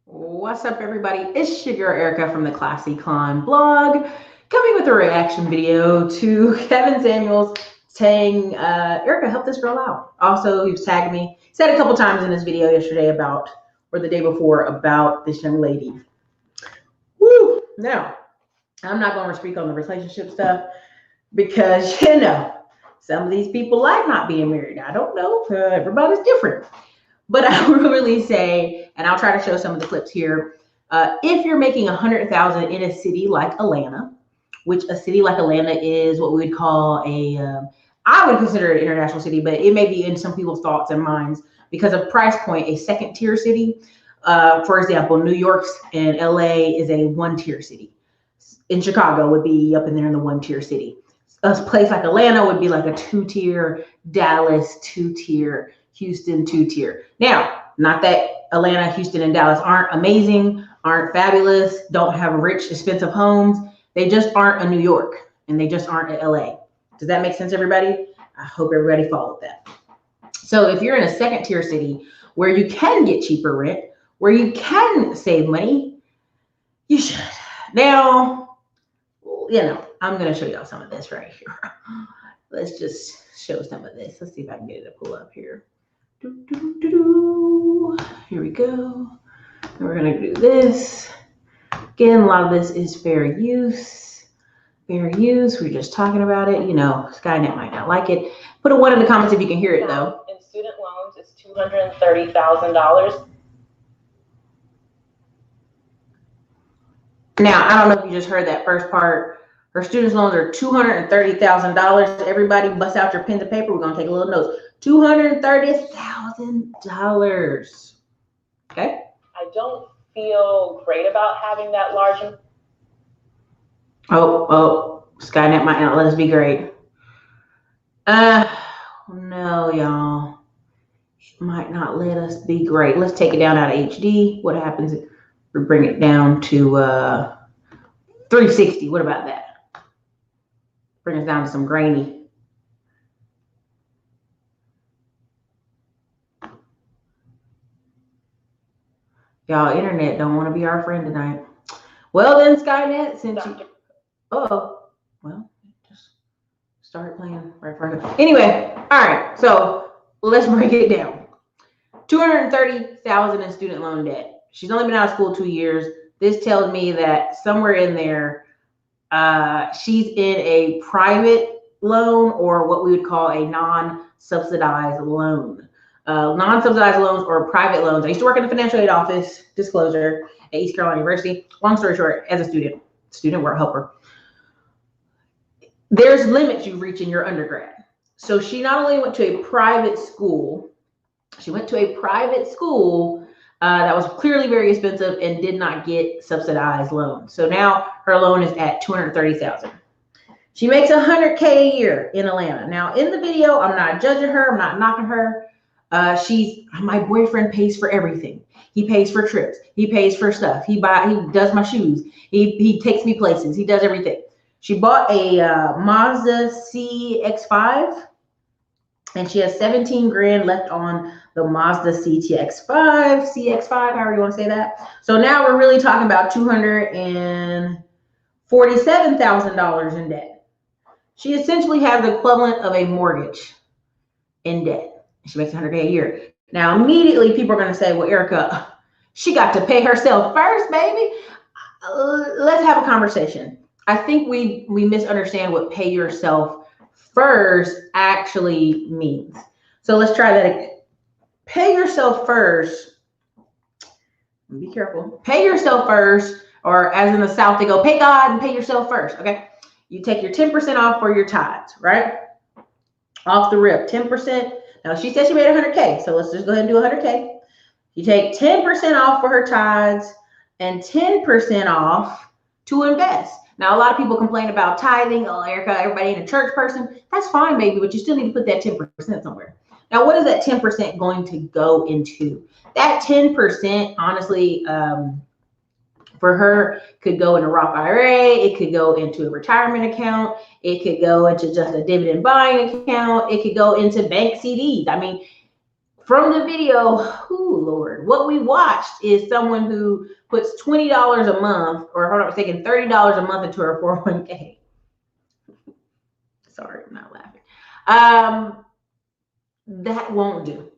What's up, everybody? It's your girl Erica from the Classy Climb blog, coming with a reaction video to Kevin Samuels saying, Erica, help this girl out. Also, he's tagged me. He said a couple times in this video yesterday about, or the day before, about this young lady. Woo! Now, I'm not going to speak on the relationship stuff because, some of these people like not being married. I don't know. Everybody's different. But I will really say, and I'll try to show some of the clips here, if you're making $100,000 in a city like Atlanta, which a city like Atlanta is what we would call I would consider it an international city, but it may be in some people's thoughts and minds because of price point, a second tier city. For example, New York and LA is a 1-tier city. In Chicago would be up in there in the 1-tier city. A place like Atlanta would be like a 2-tier, Dallas 2-tier, Houston 2-tier. Now, not that Atlanta, Houston, and Dallas aren't amazing, aren't fabulous, don't have rich, expensive homes. They just aren't a New York, and they just aren't a LA. Does that make sense, everybody? I hope everybody followed that. So if you're in a second-tier city where you can get cheaper rent, where you can save money, you should. Now, I'm going to show y'all some of this right here. Let's just show some of this. Let's see if I can get it to pull up here. Here we go. And we're going to do this. Again, a lot of this is fair use. Fair use. We're just talking about it. Skynet might not like it. Put a 1 in the comments if you can hear it, though. In student loans, it's $230,000. Now, I don't know if you just heard that first part. Her student loans are $230,000. Everybody bust out your pens and paper. We're going to take a little notes. $230,000. Okay? I don't feel great about having that large. Oh, Skynet might not let us be great. No, y'all. It might not let us be great. Let's take it down out of HD. What happens if we bring it down to 360? What about that? Bring us down to some grainy. Y'all, internet don't want to be our friend tonight. Well then, Skynet, since you... well, just start playing right for it. Anyway, all right, so let's break it down. $230,000 in student loan debt. She's only been out of school 2 years. This tells me that somewhere in there, she's in a private loan or what we would call a non-subsidized loan. Non-subsidized loans or private loans. I used to work in the financial aid office, disclosure, at East Carolina University. Long story short, as a student work helper, there's limits you reach in your undergrad. So she not only went to a private school, she went to a private school that was clearly very expensive and did not get subsidized loans. So now her loan is at $230,000. She makes $100K a year in Atlanta. Now in the video, I'm not judging her. I'm not knocking her. My boyfriend pays for everything. He pays for trips. He pays for stuff. He does my shoes. He takes me places. He does everything. She bought a Mazda CX-5 and she has 17 grand left on the Mazda CX-5, however you want to say that. So now we're really talking about $247,000 in debt. She essentially has the equivalent of a mortgage in debt. She makes $100K a year. Now, immediately people are going to say, well, Erica, she got to pay herself first, baby. Let's have a conversation. I think we misunderstand what pay yourself first actually means. So let's try that again. Pay yourself first. Be careful. Pay yourself first, or as in the South, they go, pay God and pay yourself first. Okay. You take your 10% off for your tithes, right? Off the rip, 10%. Now, she said she made $100K, so let's just go ahead and do $100K. You take 10% off for her tithes and 10% off to invest. Now, a lot of people complain about tithing. Oh, Erica, everybody ain't a church person. That's fine, baby, but you still need to put that 10% somewhere. Now, what is that 10% going to go into? That 10%, honestly, for her, could go in a Roth IRA. It could go into a retirement account. It could go into just a dividend buying account. It could go into bank CDs. I mean, from the video, oh Lord, what we watched is someone who puts $20 a month, or hold on, I'm taking $30 a month into her 401k. Sorry, I'm not laughing. That won't do.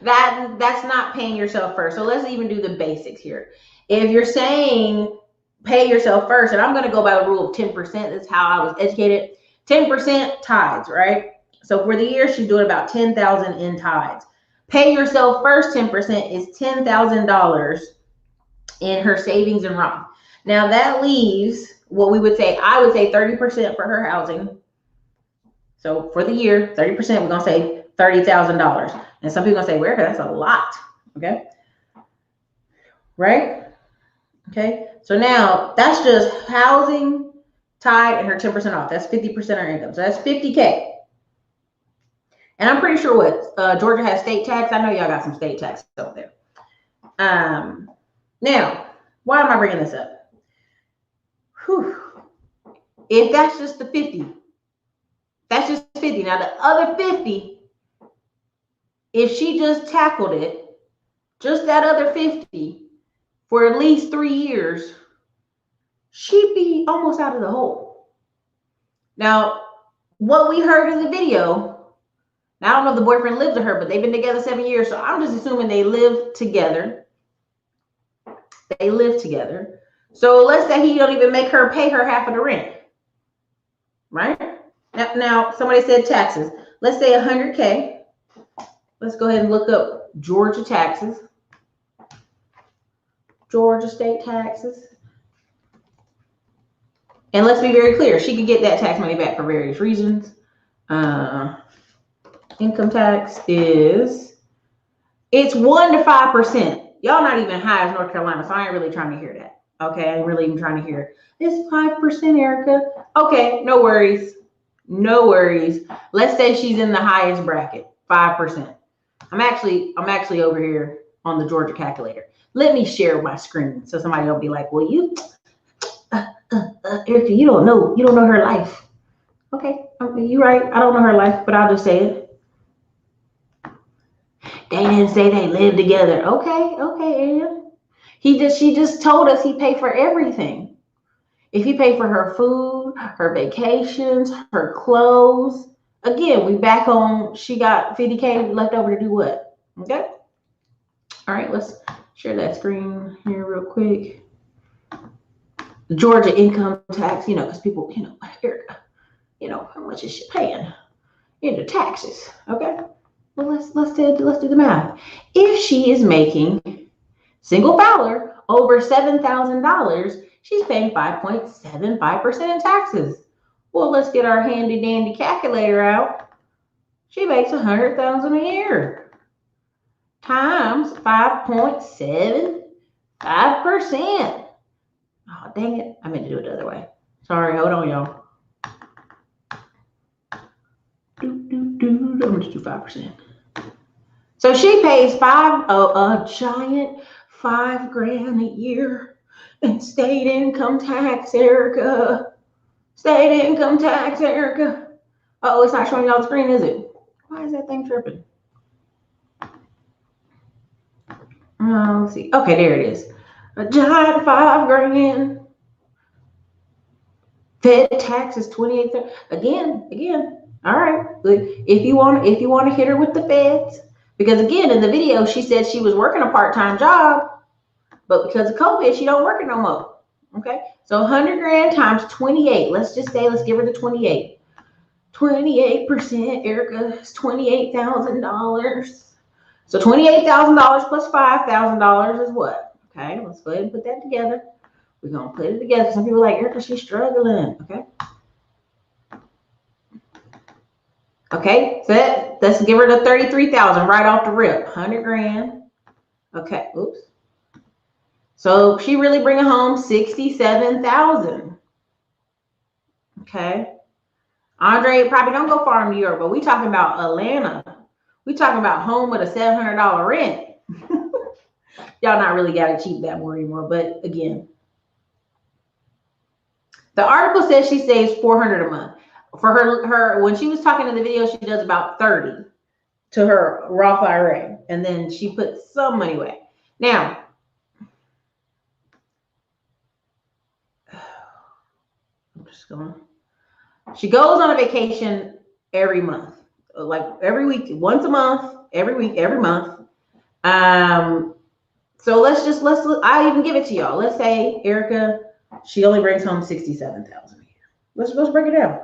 That's not paying yourself first. So let's even do the basics here. If you're saying pay yourself first, and I'm going to go by the rule of 10%. That's how I was educated. 10% tithes, right? So for the year, she's doing about $10,000 in tithes. Pay yourself first 10% is $10,000 in her savings and Roth. Now that leaves what we would say, I would say 30% for her housing. So for the year, 30%, we're going to say $30,000. And some people are going to say, where? That's a lot. Okay. Right? Okay. So now that's just housing, tithe, and her 10% off. That's 50% of her income. So that's $50K. And I'm pretty sure what Georgia has state tax. I know y'all got some state tax over there. Now, why am I bringing this up? Whew. If that's just the 50, that's just 50. Now the other 50, if she just tackled it, just that other 50 for at least 3 years, she'd be almost out of the hole. Now, what we heard in the video, now I don't know if the boyfriend lives with her, but they've been together 7 years, so I'm just assuming they live together. They live together. So let's say he don't even make her pay her half of the rent, right? Now somebody said taxes. Let's say 100K. Let's go ahead and look up Georgia taxes. Georgia state taxes. And let's be very clear, she could get that tax money back for various reasons. Income tax is, it's 1 to 5%. Y'all not even high as North Carolina, so I ain't really trying to hear that. Okay, I ain't really even trying to hear it. It's 5%, Erica. Okay, no worries. No worries. Let's say she's in the highest bracket, 5%. I'm actually over here on the Georgia calculator. Let me share my screen so somebody will be like, well, you, Erica, you don't know her life. Okay, you're right. I don't know her life, but I'll just say it. They didn't say they live together. Okay, Ann. She just told us he paid for everything. If he paid for her food, her vacations, her clothes, again, we back home. She got 50K left over to do what? Okay. All right, let's share that screen here real quick. The Georgia income tax, because people, Erica, how much is she paying into taxes? Okay. Well, let's do the math. If she is making single filer over $7,000, she's paying 5.75% in taxes. Well, let's get our handy dandy calculator out. She makes $100,000 a year times 5.75%. Oh, dang it! I meant to do it the other way. Sorry, hold on, y'all. I'm gonna do 5%. So she pays a giant $5,000 a year in state income tax, Erica. State income tax, Erica. Oh, it's not showing y'all the screen, is it? Why is that thing tripping? Let's see. Okay, there it is. A giant $5,000. Fed tax is 28. Again. All right. If you want to hit her with the feds. Because again, in the video, she said she was working a part-time job, but because of COVID, she don't work it no more. Okay, so $100,000 times 28. Let's just say, let's give her the 28. 28%, Erica, is $28,000. So $28,000 plus $5,000 is what? Okay, let's go ahead and put that together. We're gonna put it together. Some people are like, Erica, she's struggling. Okay, so let's give her the 33,000 right off the rip. $100,000. Okay, oops. So she really bringing home 67,000. Okay. Andre, probably don't go far in New York, but we talking about Atlanta. We talking about home with a $700 rent. Y'all not really got to cheap that more anymore, but again. The article says she saves $400 a month. For her when she was talking in the video, she does about 30. to her Roth IRA, and then she puts some money away. Now, I'm just going. She goes on a vacation every month, like every week, once a month, every week, every month. So I even give it to y'all. Let's say Erica, she only brings home $67,000 a year. Let's break it down.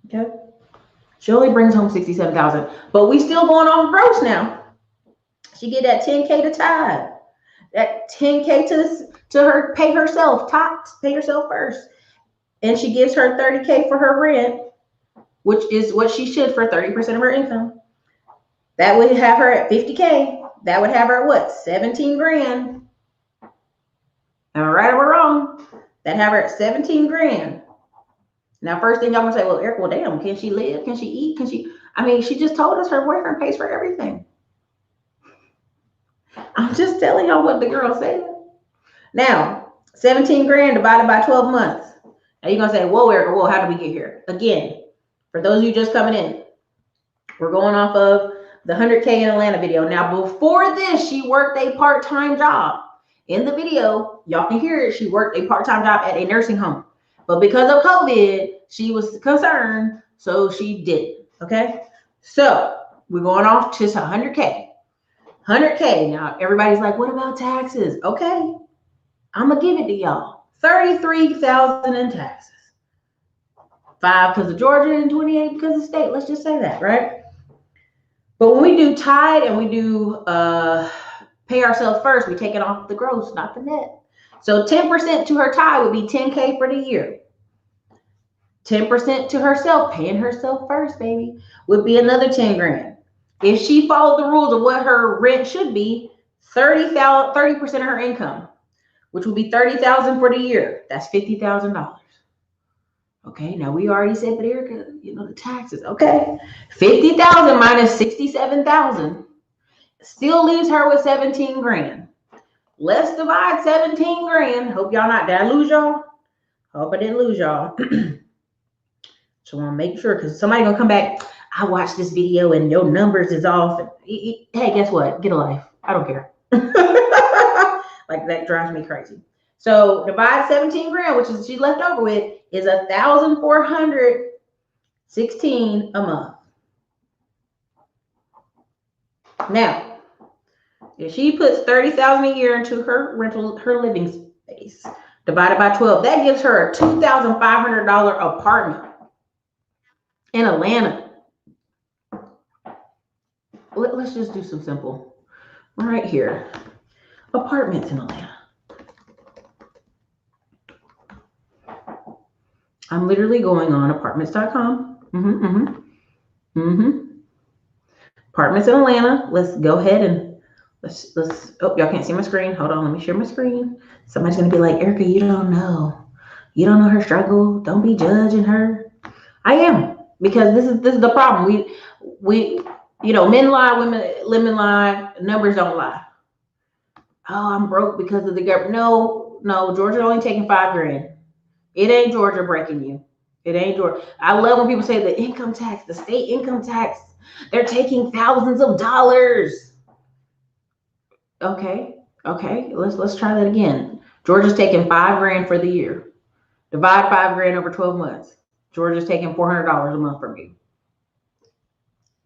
Okay. She only brings home $67,000, but we still going off gross now. She get that $10K to tithe, that $10K to her pay herself, pay herself first, and she gives her $30K for her rent, which is what she should for 30% of her income. That would have her at $50K. That would have her at what? 17 grand. Am I right or wrong? That have her at 17 grand. Now, first thing I'm gonna say, well, Eric, well, damn, can she live? Can she eat? She just told us her boyfriend pays for everything. I'm just telling y'all what the girl said. Now, 17 grand divided by 12 months. Now you're gonna say, whoa, Erica, whoa, how did we get here? Again, for those of you just coming in, we're going off of the 100K in Atlanta video. Now, before this, she worked a part-time job. In the video, y'all can hear it. She worked a part-time job at a nursing home. But because of COVID, she was concerned, so she did. Okay? So we're going off to 100K. 100K. Now, everybody's like, what about taxes? Okay. I'm going to give it to y'all. $33,000 in taxes. 5 because of Georgia and 28 because of state. Let's just say that, right? But when we do tithe and we do pay ourselves first, we take it off the gross, not the net. So 10% to her tithe would be 10K for the year. 10% to herself, paying herself first, baby, would be another 10 grand. If she followed the rules of what her rent should be, 30% of her income, which would be $30,000 for the year. That's $50,000. Okay, now we already said, but Erica, the taxes. Okay, 50,000 minus 67,000 still leaves her with 17 grand. Let's divide 17 grand. Hope y'all not. Did I lose y'all? Hope I didn't lose y'all. So I want to make sure, because somebody gonna come back. I watched this video and your numbers is off. Hey, guess what? Get a life. I don't care. Like, that drives me crazy. So divide 17 grand, which is she's left over with, is 1,416 a month. Now, if she puts 30,000 a year into her living space, divided by 12, that gives her a $2,500 apartment in Atlanta. Let's just do some simple right here. Apartments in Atlanta. I'm literally going on apartments.com. Apartments in Atlanta. Let's go ahead and let's oh, y'all can't see my screen. Hold on, let me share my screen. Somebody's gonna be like, Erica, you don't know her struggle. Don't be judging her. I am, because this is the problem. We men lie, women lie, numbers don't lie. Oh, I'm broke because of the government. No, Georgia only taking 5 grand. It ain't Georgia breaking you. It ain't Georgia. I love when people say the income tax, the state income tax, they're taking thousands of dollars. Okay, let's try that again. Georgia's taking 5 grand for the year. Divide 5 grand over 12 months. Georgia's taking $400 a month from you.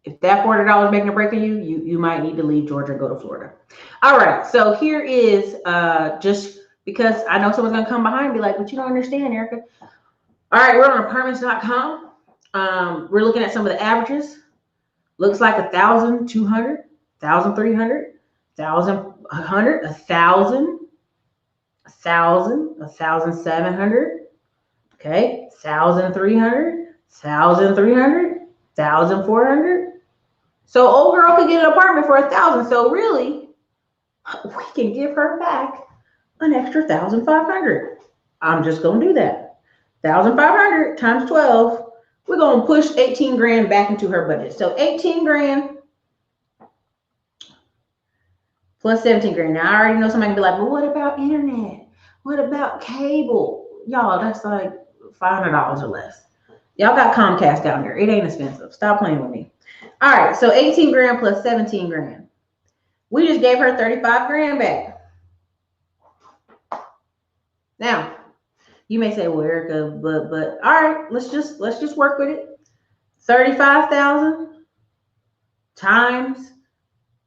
If that $400 making a break of you might need to leave Georgia and go to Florida. All right, so here is just because I know someone's gonna come behind and be like, but you don't understand, Erica. All right, we're on apartments.com. We're looking at some of the averages. Looks like 1,200, 1,300, 1,100, 1,000, 1,000, 1,700. Okay, 1,300, 1,300, 1,400. So old girl could get an apartment for 1,000. So really, we can give her back an extra 1,500. I'm just gonna do that. 1,500 times 12. We're gonna push 18 grand back into her budget. So 18 grand plus 17 grand. Now I already know somebody can be like, well, what about internet? What about cable? Y'all, that's like $500 or less. Y'all got Comcast down there. It ain't expensive. Stop playing with me. All right, so 18 grand plus 17 grand. We just gave her 35 grand back. Now, you may say, well, Erica, but all right, let's just work with it. 35,000 times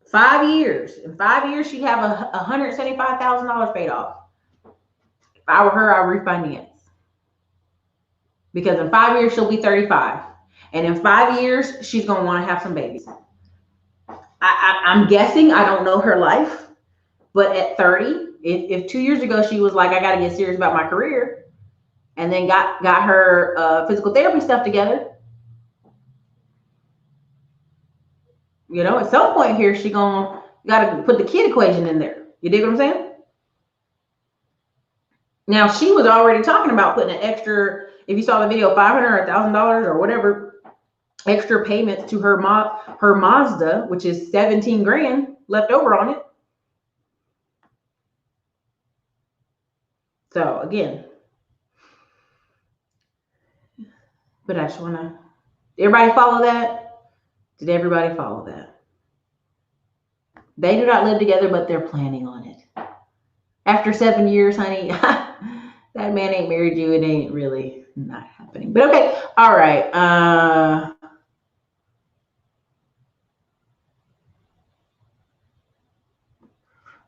5 years. In 5 years, she'd have $175,000 paid off. If I were her, I'd refinance. Because in 5 years, she'll be 35. And in 5 years, she's going to want to have some babies. I'm guessing, I don't know her life, but at 30, if 2 years ago she was like, I got to get serious about my career, and then got her physical therapy stuff together, you know, at some point here, she got to put the kid equation in there. You dig what I'm saying? Now, she was already talking about putting an extra, if you saw the video, $500 or $1,000 or whatever, extra payments to her Mazda, which is 17 grand left over on it. So again, but I just want to, everybody follow that? Did everybody follow that? They do not live together, but they're planning on it. After 7 years, honey, that man ain't married you. It ain't really not happening. But okay, all right.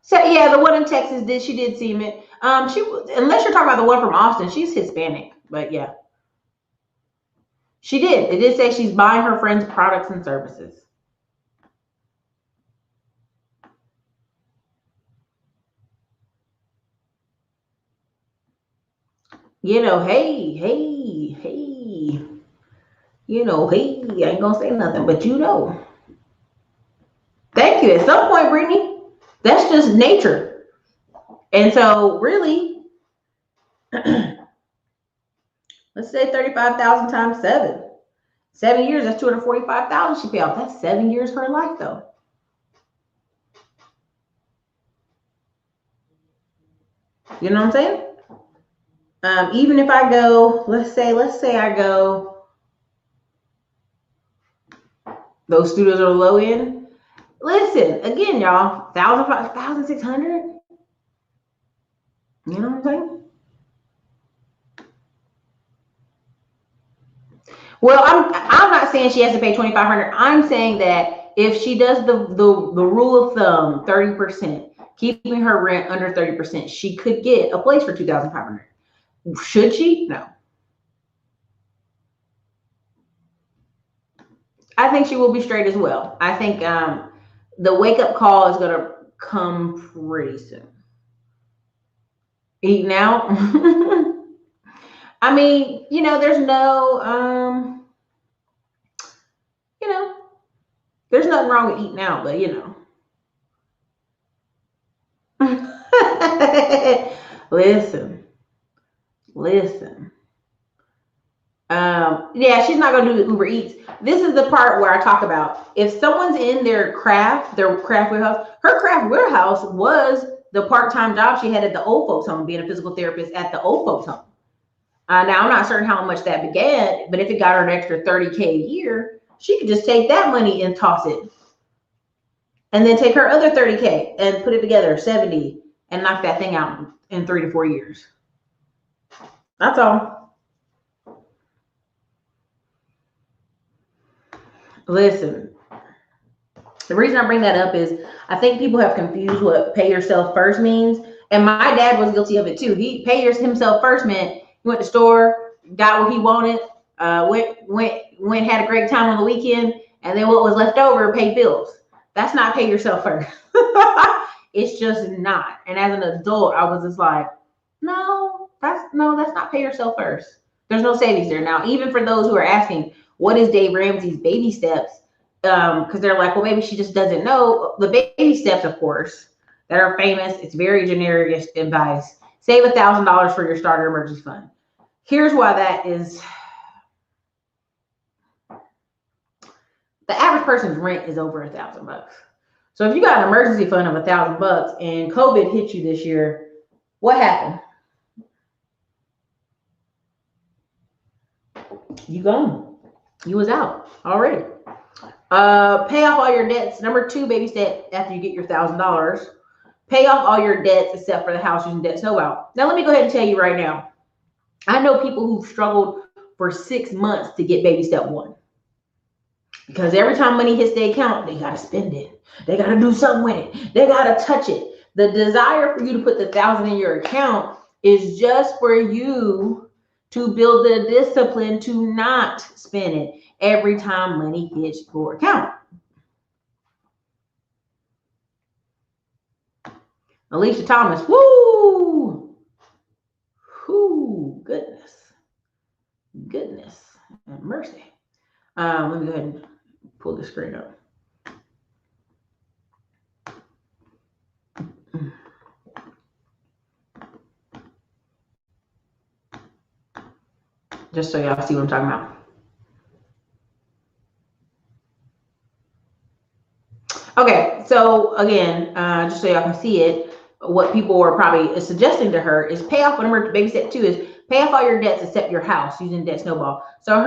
So yeah, the one in Texas she did seem it. Unless you're talking about the one from Austin, she's Hispanic, but yeah. She did. It did say she's buying her friends' products and services. You know, hey. You know, hey, I ain't gonna say nothing, but you know. Thank you. At some point, Brittany, that's just nature. And so really, let's say 35,000 times 7. 7 years, that's 245,000 she paid off. That's 7 years of her life, though. You know what I'm saying? Even if I go, let's say I go, those studios are low end. Listen, again, y'all, 1,600. You know what I'm saying? Well, I'm not saying she has to pay 2,500. I'm saying that if she does the rule of thumb, 30%, keeping her rent under 30%, she could get a place for 2,500. Should she? No. I think she will be straight as well. I think the wake up call is going to come pretty soon. Eating out. I mean, you know, there's no, you know, there's nothing wrong with eating out, but you know. Listen. Yeah, she's not going to do Uber Eats. This is the part where I talk about if someone's in their craft warehouse. Her craft warehouse was the part-time job she had at the old folks home, being a physical therapist at the old folks home. Now, I'm not certain how much that began, but if it got her an extra $30K a year, she could just take that money and toss it. And then take her other $30K and put it together, 70, and knock that thing out in 3 to 4 years. That's all. Listen, the reason I bring that up is I think people have confused what pay yourself first means. And my dad was guilty of it too. He pay himself first meant he went to the store, got what he wanted, went, had a great time on the weekend, and then what was left over, paid bills. That's not pay yourself first. It's just not. And as an adult, I was just like, no, that's not pay yourself first. There's no savings there. Now, even for those who are asking, what is Dave Ramsey's baby steps? Because they're like, well, maybe she just doesn't know. The baby steps, of course, that are famous. It's very generic advice. Save $1,000 for your starter emergency fund. Here's why that is. The average person's rent is over $1,000. So if you got an emergency fund of $1,000 and COVID hit you this year, what happened? you gone. You was out already. Pay off all your debts. Number 2 baby step after you get your $1,000. Pay off all your debts except for the house using debt snowball. Now, let me go ahead and tell you right now. I know people who've struggled for 6 months to get baby step 1. Because every time money hits their account, they got to spend it. They got to do something with it. They got to touch it. The desire for you to put the $1,000 in your account is just for you to build the discipline to not spend it every time money hits your account. Alicia Thomas, woo! Whoo, goodness and mercy. Let me go ahead and pull the screen up. Just so y'all see what I'm talking about. Okay, so again, just so y'all can see it, what people were probably suggesting to her is pay off, whatever baby step 2 is, pay off all your debts except your house using debt snowball. So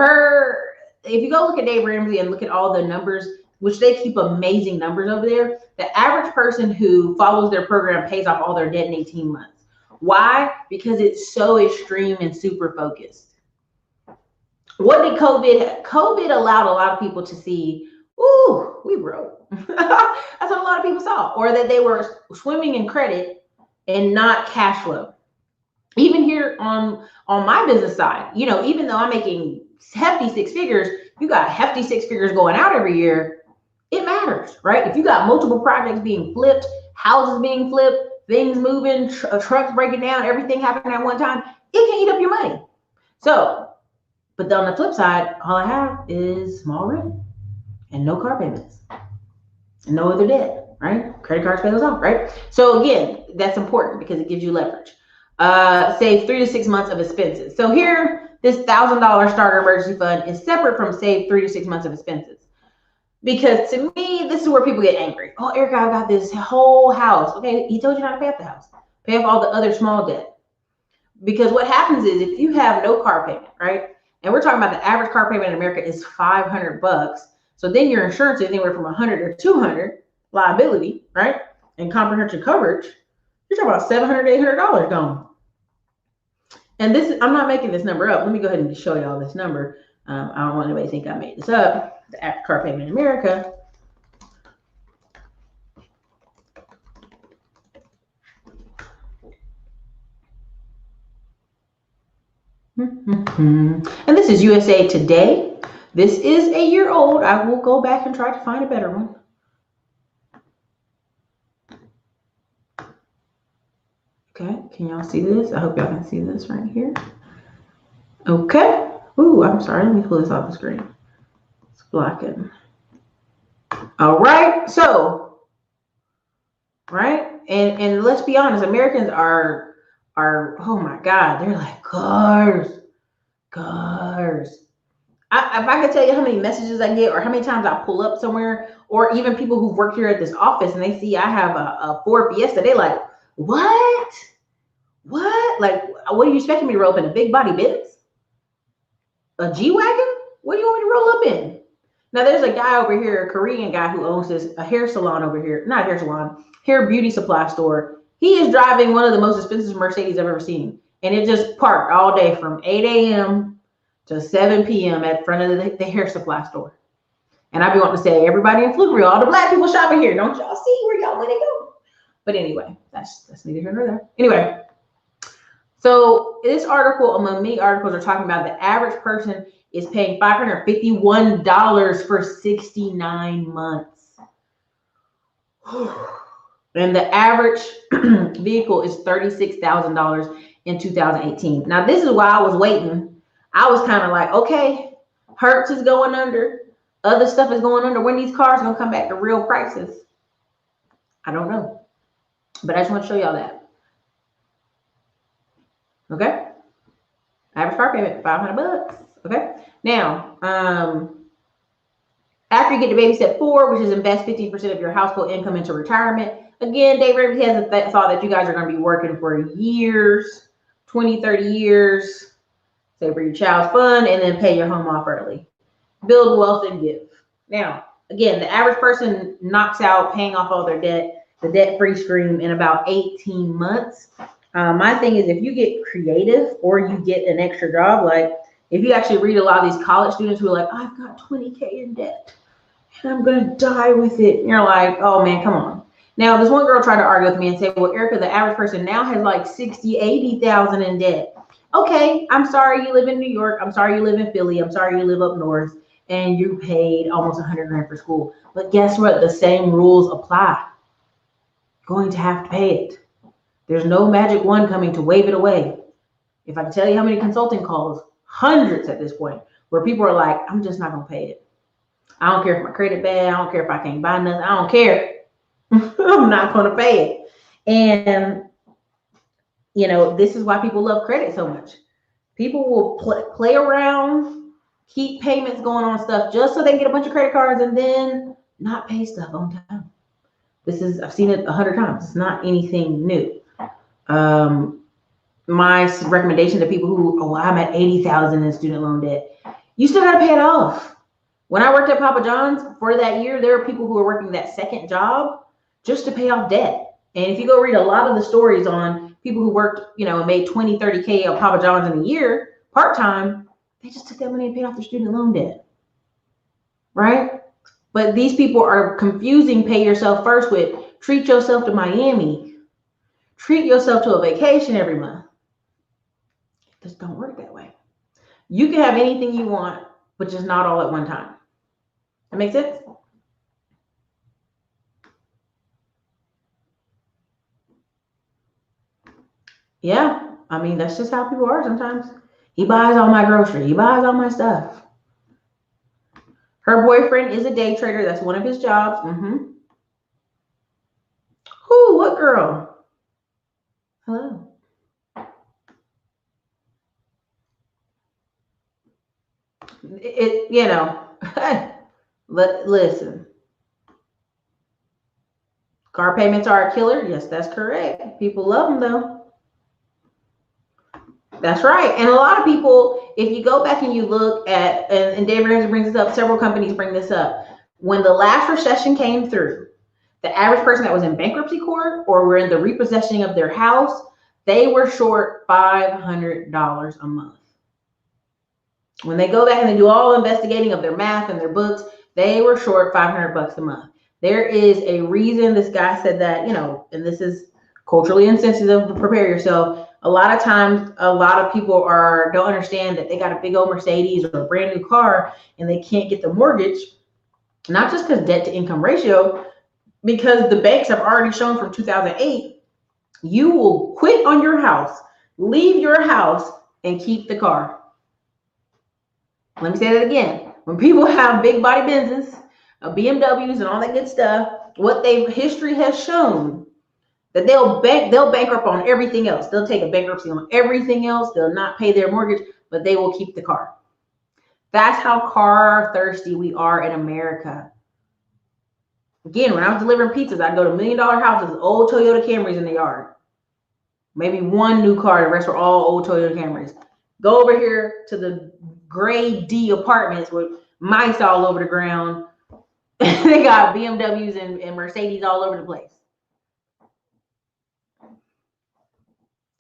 if you go look at Dave Ramsey and look at all the numbers, which they keep amazing numbers over there, the average person who follows their program pays off all their debt in 18 months. Why? Because it's so extreme and super focused. What did COVID allowed a lot of people to see, ooh, we broke. That's what a lot of people saw. Or that they were swimming in credit and not cash flow. Even here on my business side, you know, even though I'm making hefty 6 figures, you got hefty 6 figures going out every year, it matters, right? If you got multiple projects being flipped, houses being flipped, things moving, trucks breaking down, everything happening at one time, it can eat up your money. So, but on the flip side, all I have is small rent and no car payments and no other debt, right? Credit cards pay those off, right? So again, that's important because it gives you leverage. Save 3 to 6 months of expenses. So here, this $1,000 starter emergency fund is separate from save 3 to 6 months of expenses. Because to me, this is where people get angry. Oh, Erica, I got this whole house. Okay, he told you not to pay off the house. Pay off all the other small debt. Because what happens is if you have no car payment, right? And we're talking about the average car payment in America is $500. So then your insurance is anywhere from $100 to $200 liability, right? And comprehensive coverage, you're talking about $700, $800 gone. And this, I'm not making this number up. Let me go ahead and show you all this number. I don't want anybody to think I made this up. The average car payment in America. And this is USA Today. This is a year old. I will go back and try to find a better one. Okay, can y'all see this? I hope y'all can see this right here. Okay. Ooh, I'm sorry. Let me pull this off the screen. It's blocking. All right. So, right. And let's be honest, Americans are, oh my God, they're like cars. If I could tell you how many messages I get or how many times I pull up somewhere, or even people who've worked here at this office and they see I have a Ford Fiesta, they like, what? Like, what are you expecting me to roll up in? A big body Benz? A G-Wagon? What do you want me to roll up in? Now, there's a guy over here, a Korean guy who owns a hair salon over here. Not a hair salon, hair beauty supply store. He is driving one of the most expensive Mercedes I've ever seen. And it just parked all day from 8 a.m. to 7 p.m. at front of the hair supply store. And I be wanting to say, everybody in Pflugerville, all the black people shopping here, don't y'all see where y'all want to go? But anyway, that's neither here nor there. Anyway, so this article, among many articles, are talking about the average person is paying $551 for 69 months. And the average vehicle is $36,000 in 2018. Now, this is why I was waiting. I was kind of like, okay, Hertz is going under. Other stuff is going under. When these cars are going to come back to real prices? I don't know. But I just want to show y'all that. Okay? Average car payment, $500. Okay? Now, after you get to baby step 4, which is invest 15% of your household income into retirement. Again, Dave Ramsey has a thought that you guys are going to be working for years, 20, 30 years. save for your child's fund, and then pay your home off early. Build wealth and give. Now, again, the average person knocks out paying off all their debt, the debt-free stream, in about 18 months. My thing is, if you get creative or you get an extra job, like if you actually read a lot of these college students who are like, I've got 20K in debt and I'm going to die with it. And you're like, oh man, come on. Now, this one girl tried to argue with me and say, well, Erica, the average person now has like 60, 80,000 in debt. Okay, I'm sorry you live in New York. I'm sorry you live in Philly. I'm sorry you live up north and you paid almost 100 grand for school. But guess what? The same rules apply. Going to have to pay it. There's no magic wand coming to wave it away. If I can tell you how many consulting calls, hundreds at this point, where people are like, I'm just not going to pay it. I don't care if my credit bad. I don't care if I can't buy nothing. I don't care. I'm not going to pay it. And, you know, this is why people love credit so much. People will play around, keep payments going on stuff just so they can get a bunch of credit cards and then not pay stuff on time. I've seen it 100 times. It's not anything new. My recommendation to people who, I'm at 80,000 in student loan debt, you still got to pay it off. When I worked at Papa John's for that year, there were people who were working that second job just to pay off debt. And if you go read a lot of the stories on people who worked, and made 20, 30K at Papa John's in a year, part-time, they just took that money and paid off their student loan debt, right? But these people are confusing pay yourself first with treat yourself to Miami, treat yourself to a vacation every month. It just don't work that way. You can have anything you want, but just not all at one time. That makes sense? Yeah, I mean, that's just how people are sometimes. He buys all my groceries. He buys all my stuff. Her boyfriend is a day trader. That's one of his jobs. Who? What girl? Hello. Listen. Car payments are a killer. Yes, that's correct. People love them though. That's right. And a lot of people, if you go back and you look at, and Dave Ramsey brings this up, several companies bring this up. When the last recession came through, the average person that was in bankruptcy court or were in the repossession of their house, they were short $500 a month. When they go back and they do all investigating of their math and their books, they were short $500 a month. There is a reason this guy said that, and this is culturally insensitive, but prepare yourself. A lot of times, a lot of people don't understand that they got a big old Mercedes or a brand new car and they can't get the mortgage, not just because debt to income ratio, because the banks have already shown from 2008, you will quit on your house, leave your house, and keep the car. Let me say that again. When people have big body Benzes, BMWs, and all that good stuff, history has shown that they'll bankrupt on everything else. They'll take a bankruptcy on everything else. They'll not pay their mortgage, but they will keep the car. That's how car thirsty we are in America. Again, when I was delivering pizzas, I'd go to $1 million houses, old Toyota Camrys in the yard. Maybe one new car, the rest were all old Toyota Camrys. Go over here to the grade D apartments with mice all over the ground. They got BMWs and Mercedes all over the place.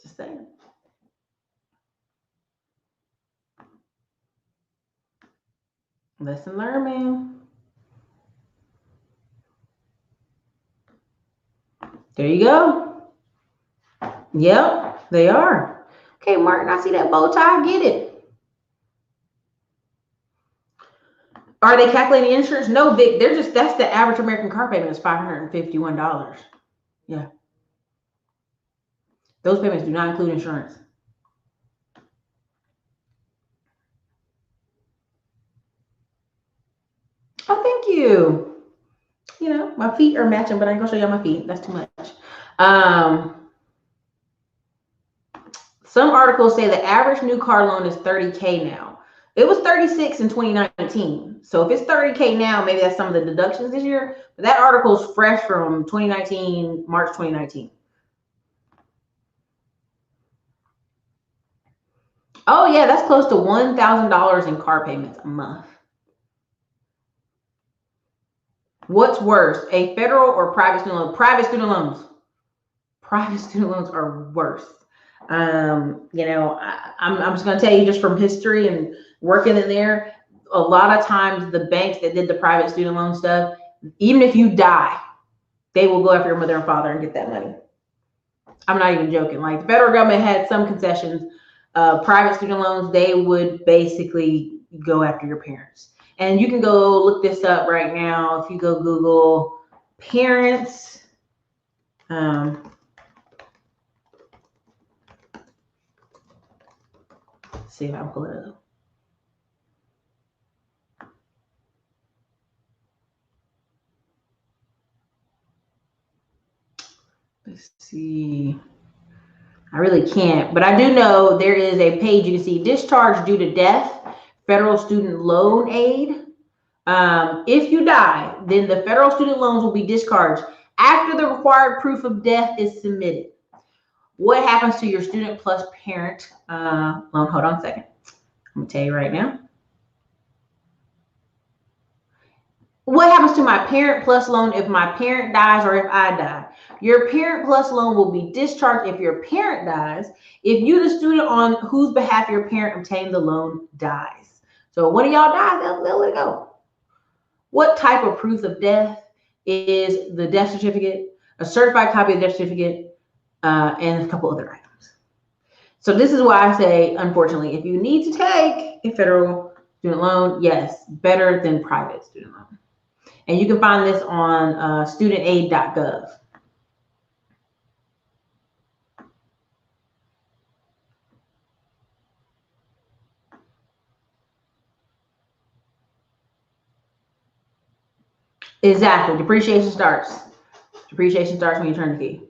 Just saying. Lesson learned, man. There you go. Yep, they are. Okay, Martin, I see that bow tie. Get it. Are they calculating insurance? No, Vic. That's the average American car payment is $551. Yeah. Those payments do not include insurance. Oh, thank you. My feet are matching, but I ain't gonna show y'all my feet. That's too much. Some articles say the average new car loan is $30K now. It was 36 in 2019. So if it's 30K now, maybe that's some of the deductions this year. But that article is fresh from 2019, March 2019. Oh yeah, that's close to $1,000 in car payments a month. What's worse, a federal or private student loan? Private student loans. Private student loans are worse. I'm just going to tell you just from history and working in there, a lot of times the banks that did the private student loan stuff, even if you die, they will go after your mother and father and get that money. I'm not even joking. Like the federal government had some concessions. Private student loans, they would basically go after your parents. And you can go look this up right now. If you go Google parents, see if I can pull it up. Let's see. I really can't, but I do know there is a page you can see discharge due to death, federal student loan aid. If you die, then the federal student loans will be discharged after the required proof of death is submitted. What happens to your student plus parent loan? Hold on a second. I'm going to tell you right now. What happens to my parent plus loan if my parent dies or if I die? Your parent plus loan will be discharged if your parent dies. If you, the student on whose behalf your parent obtained the loan, dies. So one of y'all dies, they'll let it go. What type of proof of death is the death certificate, a certified copy of the death certificate, and a couple other items. So this is why I say, unfortunately, if you need to take a federal student loan, yes, better than private student loan. And you can find this on studentaid.gov. Exactly. Depreciation starts. Depreciation starts when you turn the key.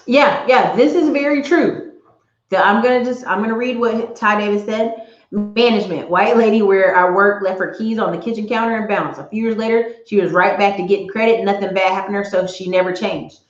Yeah, this is very true. So I'm gonna read what Ty Davis said. Management, white lady where I work left her keys on the kitchen counter and bounced. A few years later, she was right back to getting credit. Nothing bad happened to her, so she never changed.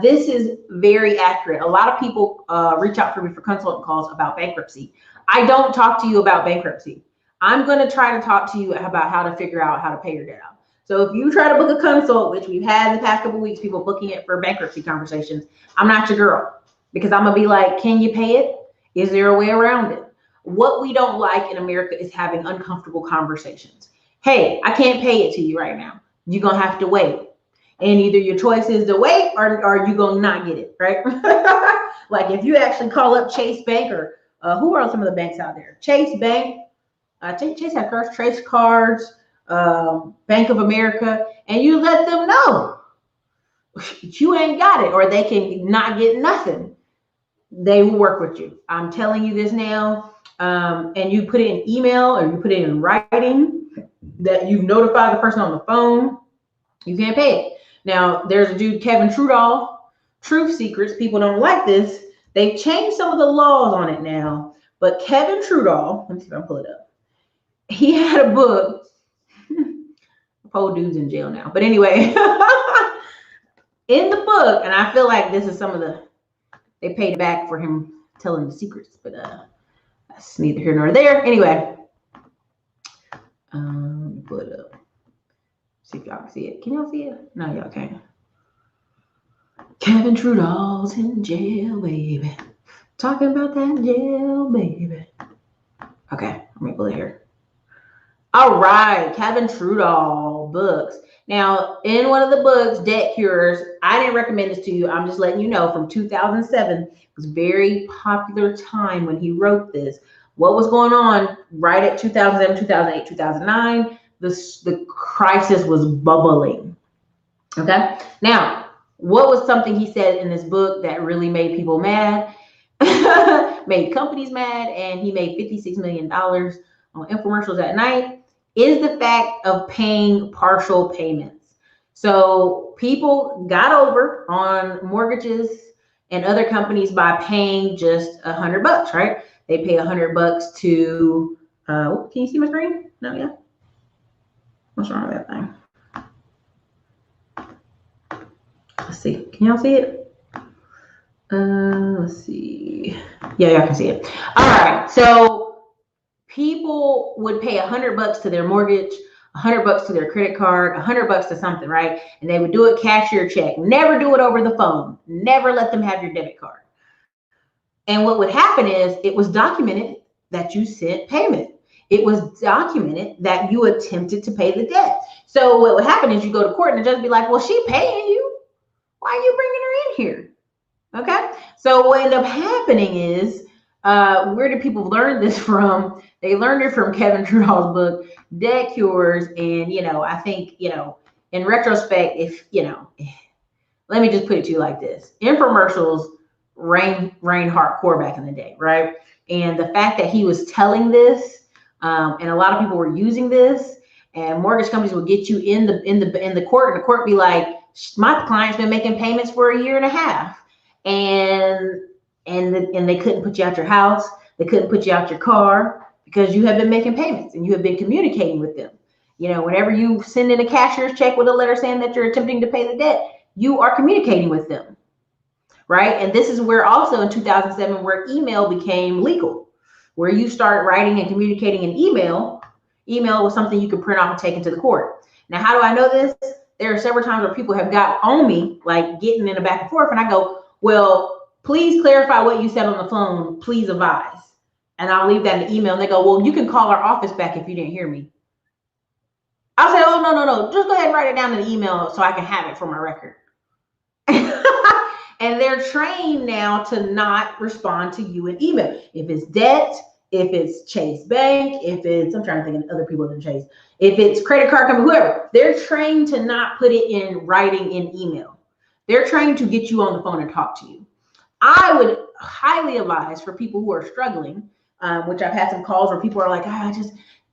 This is very accurate. A lot of people reach out for me for consultant calls about bankruptcy. I don't talk to you about bankruptcy. I'm going to try to talk to you about how to figure out how to pay your debt out. So if you try to book a consult, which we've had in the past couple of weeks, people booking it for bankruptcy conversations, I'm not your girl, because I'm going to be like, can you pay it? Is there a way around it? What we don't like in America is having uncomfortable conversations. Hey, I can't pay it to you right now. You're going to have to wait. And either your choice is to wait or you're going to not get it, right? Like if you actually call up Chase Bank or who are some of the banks out there? Chase Bank, Chase had cards, Trace Cards, Bank of America, and you let them know you ain't got it or they can not get nothing. They will work with you. I'm telling you this now. And you put it in email or you put it in writing that you've notified the person on the phone, you can't pay it. Now, there's a dude, Kevin Trudall, Truth Secrets. People don't like this. They've changed some of the laws on it now. But Kevin Trudall, let me see if I can pull it up. He had a book. Poor dude's in jail now. But anyway, in the book, and I feel like this is some of they paid back for him telling the secrets, but that's neither here nor there. Anyway, pull it up. See if y'all can see it. Can y'all see it? No, y'all can't. Kevin Trudall's in jail, baby. Talking about that jail, baby. Okay, let me pull it here. All right, Kevin Trudall books. Now, in one of the books, Debt Cures, I didn't recommend this to you. I'm just letting you know from 2007. It was a very popular time when he wrote this. What was going on right at 2007, 2008, 2009? The crisis was bubbling. Okay. Now, what was something he said in this book that really made people mad, made companies mad, and he made $56 million on infomercials at night, is the fact of paying partial payments. So people got over on mortgages and other companies by paying just $100, right? They pay $100 to, can you see my screen? No, yeah. What's wrong with that thing? Let's see. Can y'all see it? Let's see. Yeah, y'all can see it. All right. So people would pay $100 to their mortgage, $100 to their credit card, $100 to something, right? And they would do it cashier check. Never do it over the phone. Never let them have your debit card. And what would happen is it was documented that you sent payment. It was documented that you attempted to pay the debt. So what would happen is you go to court and the judge would be like, well, she paying you. Why are you bringing her in here? Okay. So what ended up happening is, where do people learn this from? They learned it from Kevin Trudeau's book, Debt Cures. And, I think, in retrospect, let me just put it to you like this. Infomercials reigned hardcore back in the day, right? And the fact that he was telling this, and a lot of people were using this, and mortgage companies would get you in the court, and the court be like, my client's been making payments for a year and a half, and they couldn't put you out your house, they couldn't put you out your car because you have been making payments and you have been communicating with them. Whenever you send in a cashier's check with a letter saying that you're attempting to pay the debt, you are communicating with them, right? And this is where also in 2007, where email became legal, where you start writing and communicating in email. Email was something you could print off and take into the court. Now, how do I know this? There are several times where people have got on me, like getting in a back and forth, and I go, well, please clarify what you said on the phone, please advise. And I'll leave that in the email, and they go, well, you can call our office back if you didn't hear me. I'll say, oh, no, just go ahead and write it down in the email so I can have it for my record. And they're trained now to not respond to you in email. If it's debt, if it's Chase Bank, if it's, I'm trying to think of other people than Chase, if it's credit card company, whoever, they're trained to not put it in writing in email. They're trained to get you on the phone and talk to you. I would highly advise for people who are struggling, which I've had some calls where people are like,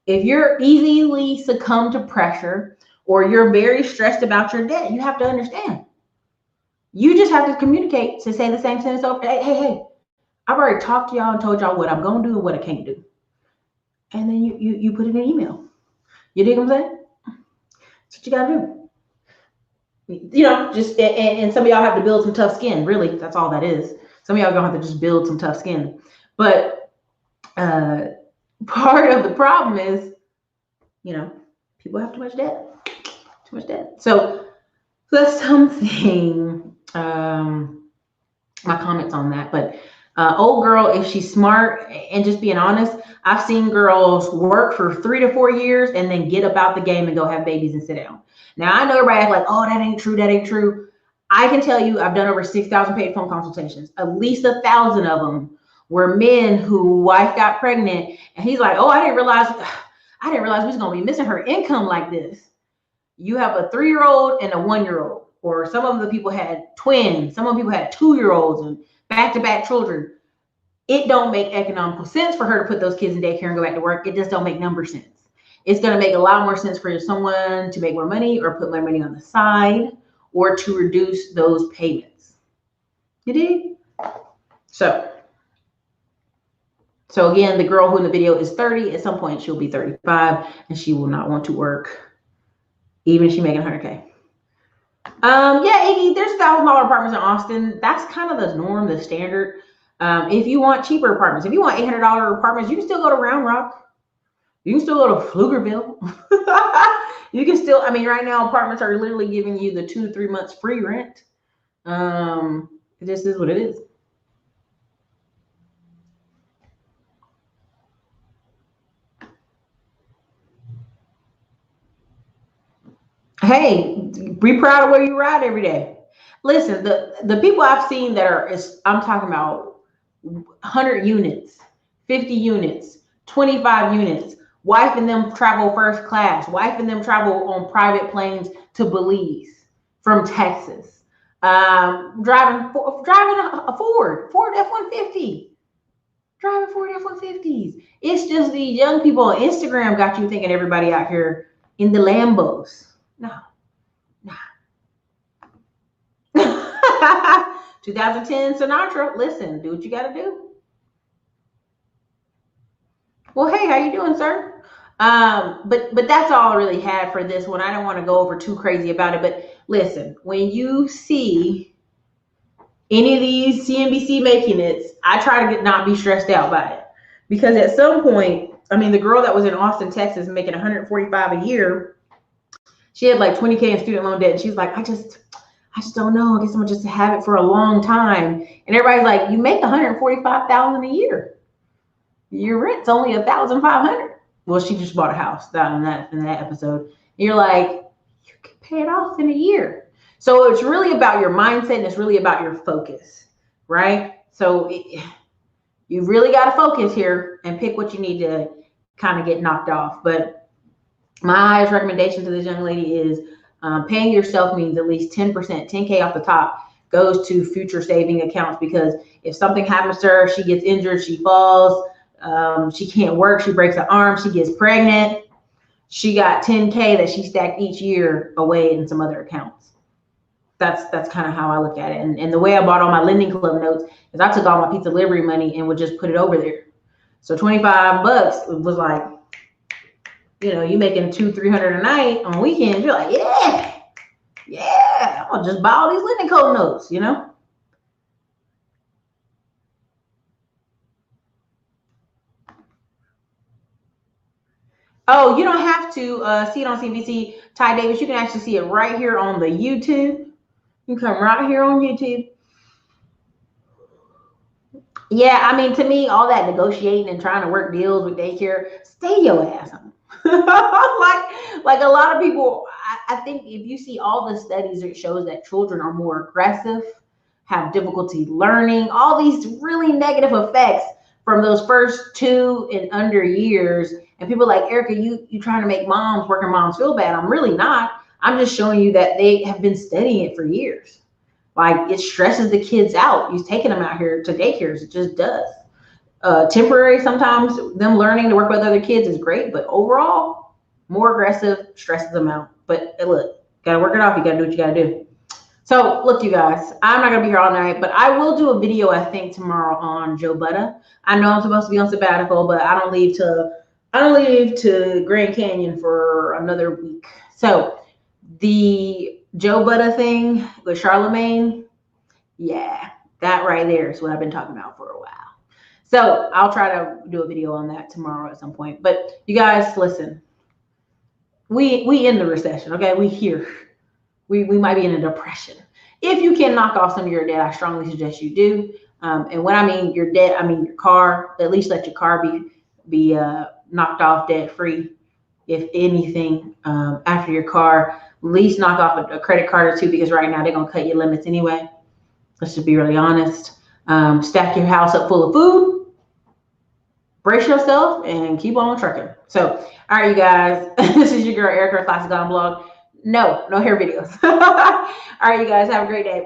if you're easily succumb to pressure or you're very stressed about your debt, you have to understand. You just have to communicate to say the same sentence over. Hey, I've already talked to y'all and told y'all what I'm going to do and what I can't do. And then you put it in email. You dig what I'm saying? That's what you got to do. Just, and some of y'all have to build some tough skin. Really, that's all that is. Some of y'all going to have to just build some tough skin. But part of the problem is, people have too much debt. Too much debt. So that's something, my comments on that. But old girl, if she's smart and just being honest, I've seen girls work for 3 to 4 years and then get up out the game and go have babies and sit down. Now, I know everybody acts like, oh, that ain't true. I can tell you I've done over 6,000 paid phone consultations. At least 1,000 of them were men whose wife got pregnant. And he's like, oh, I didn't realize we was going to be missing her income like this. You have a 3-year-old and a 1-year-old. Or some of the people had twins. Some of the people had 2-year-olds and back-to-back children. It don't make economical sense for her to put those kids in daycare and go back to work. It just don't make number sense. It's going to make a lot more sense for someone to make more money or put more money on the side or to reduce those payments. You dig? So again, the girl who in the video is 30. At some point, she'll be 35 and she will not want to work, even if she's making 100K. Yeah, Iggy, there's $1,000 apartments in Austin. That's kind of the norm, the standard. If you want cheaper apartments, if you want $800 apartments, you can still go to Round Rock. You can still go to Pflugerville. You can still, right now apartments are literally giving you the 2 to 3 months free rent. It just is what it is. Hey, be proud of where you ride every day. Listen, the people I've seen that are, I'm talking about 100 units, 50 units, 25 units. Wife and them travel first class. Wife and them travel on private planes to Belize from Texas. Driving a Ford F-150. Driving Ford F-150s. It's just these young people on Instagram got you thinking everybody out here in the Lambos. No. 2010 Sinatra. Listen, do what you got to do. Well, hey, how you doing, sir? But that's all I really had for this one. I don't want to go over too crazy about it, but listen, when you see any of these CNBC making it, I try to not be stressed out by it, because at some point, I mean, the girl that was in Austin, Texas, making $145 a year, she had like $20K in student loan debt, and she's like, I just don't know. I guess I'm gonna just have it for a long time. And everybody's like, you make $145,000 a year. Your rent's only $1,500. Well, she just bought a house in that episode. And you're like, you can pay it off in a year. So it's really about your mindset, and it's really about your focus, right? So you really got to focus here and pick what you need to kind of get knocked off. But my highest recommendation to this young lady is paying yourself means at least 10%, 10K off the top goes to future saving accounts, because if something happens to her, she gets injured, she falls, she can't work, she breaks an arm, she gets pregnant, she got 10K that she stacked each year away in some other accounts. That's kind of how I look at it. And the way I bought all my lending club notes is I took all my pizza delivery money and would just put it over there. So $25 was like, you know, you making $200-300 a night on weekends. You're like, yeah, I'm gonna just buy all these lending club notes, you know. Oh, you don't have to see it on CNBC, Ty Davis. You can actually see it right here on the YouTube. You come right here on YouTube. Yeah, I mean, to me, all that negotiating and trying to work deals with daycare, stay your ass home. like a lot of people, I think if you see all the studies, it shows that children are more aggressive, have difficulty learning, all these really negative effects from those first 2 and under years. And people like, Erica, you trying to make working moms feel bad. I'm really not. I'm just showing you that they have been studying it for years. Like, it stresses the kids out. You're taking them out here to daycares. It just does. Temporary, sometimes them learning to work with other kids is great, but overall, more aggressive, stresses them out. But look, gotta work it off. You gotta do what you gotta do. So look, you guys, I'm not gonna be here all night, but I will do a video, I think, tomorrow on Joe Budden. I know I'm supposed to be on sabbatical, but I don't leave to Grand Canyon for another week. So the Joe Budden thing with Charlemagne, yeah, that right there is what I've been talking about for a while. So I'll try to do a video on that tomorrow at some point. But you guys, listen, we in the recession, okay? We here. We might be in a depression. If you can knock off some of your debt, I strongly suggest you do. And when I mean your debt, I mean your car. At least let your car be knocked off debt free. If anything, after your car, at least knock off a credit card or two, because right now they're gonna cut your limits anyway. Let's just be really honest. Stack your house up full of food. Brace yourself and keep on trucking. So, all right, you guys, this is your girl Erica, Classic Gone Blog. No hair videos. All right, you guys, have a great day.